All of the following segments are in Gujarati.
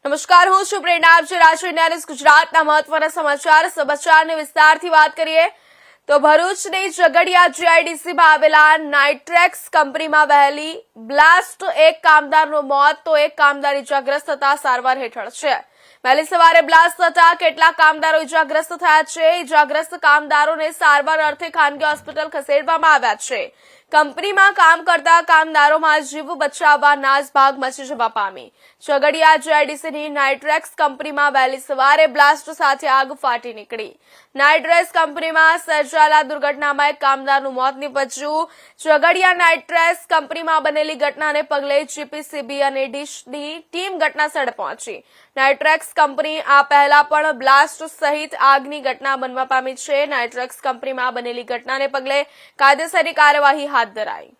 નમસ્કાર, હું છું પ્રેરણા. આપ જોઈ રહ્યા છો ઇન્ડિયા ન્યૂઝ ગુજરાતના મહત્વના સમાચારની વિસ્તારથી વાત કરીએ તો ભરૂચની ઝઘડિયા જીઆઈડીસીમાં આવેલા નાઇટ્રેક્સ કંપનીમાં વહેલી બ્લાસ્ટ, એક કામદારનું મોત તો એક કામદાર ઇજાગ્રસ્ત થતા સારવાર હેઠળ છે. વહેલી સવારે બ્લાસ્ટ થતા કેટલાક કામદારો ઇજાગ્રસ્ત થયા છે. ઇજાગ્રસ્ત કામદારોને સારવાર અર્થે ખાનગી હોસ્પિટલ ખસેડવામાં આવ્યા છે. કંપનીમાં કામ કરતા કામદારોમાં જીવ બચાવવા નાસભાગ મચી જવા પામી. ઝઘડિયા જીઆઈડીસીની નાઇટ્રેક્સ કંપનીમાં વહેલી સવારે બ્લાસ્ટ સાથે આગ ફાટી નીકળી. નાઇટ્રેક્સ કંપનીમાં સર્જાયેલા દુર્ઘટનામાં એક કામદારનું મોત નીપજ્યું. ઝઘડિયા નાઇટ્રેક્સ કંપનીમાં બનેલી ઘટનાને પગલે જીપીસીબી અને ડીશની ટીમ ઘટનાસ્થળે પહોંચી. નાઇટ્રેક્સ કંપની આ પહેલા પણ બ્લાસ્ટ સહિત આગની ઘટના બનવા પામી છે. નાઇટ્રેક્સ કંપનીમાં બનેલી ઘટનાને પગલે કાયદેસરની કાર્યવાહી હાથ ધરાઈ.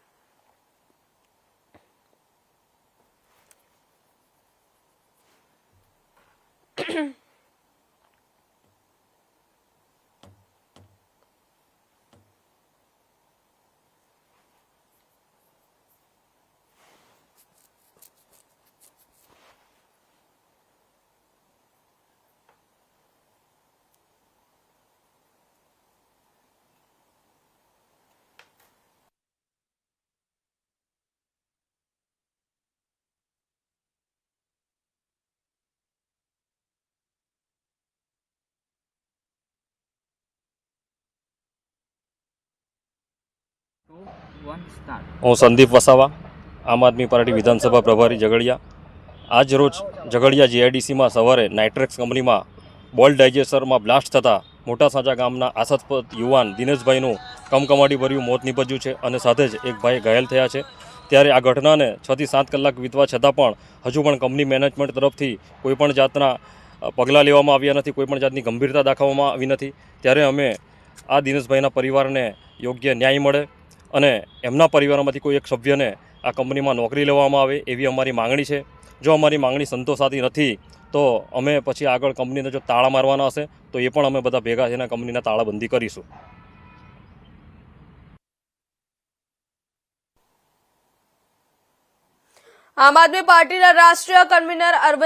હું સંદીપ વસાવા, આમ આદમી પાર્ટી વિધાનસભા પ્રભારી ઝઘડિયા. આજ રોજ ઝઘડિયા જીઆઈડીસીમાં સવારે નાઇટ્રેક્સ કંપનીમાં બોલ ડાયજેસ્ટરમાં બ્લાસ્ટ થતાં મોટા સાંચા ગામના આશાસ્પદ યુવાન દિનેશભાઈનું કમકમાટીભર્યું મોત નીપજ્યું છે અને સાથે જ એક ભાઈ ઘાયલ થયા છે. ત્યારે આ ઘટનાને 6 થી 7 કલાક વીતવા છતાં પણ હજુ પણ કંપની મેનેજમેન્ટ તરફથી કોઈપણ જાતના પગલાં લેવામાં આવ્યા નથી, કોઈપણ જાતની ગંભીરતા દાખવવામાં આવી નથી. ત્યારે અમે આ દિનેશભાઈના પરિવારને યોગ્ય ન્યાય મળે અને એમના પરિવારમાંથી કોઈ એક સભ્યને આ કંપનીમાં નોકરી લેવામાં આવે એવી અમારી માંગણી છે. જો અમારી માંગણી સંતોષાતી નથી તો અમે પછી આગળ કંપનીને જો તાળા મારવાના હશે તો એ પણ અમે બધા ભેગા થઈને કંપનીના તાળાબંધી કરીશું. આમ આદમી પાર્ટીના રાષ્ટ્રીય કન્વીનર અરવિંદ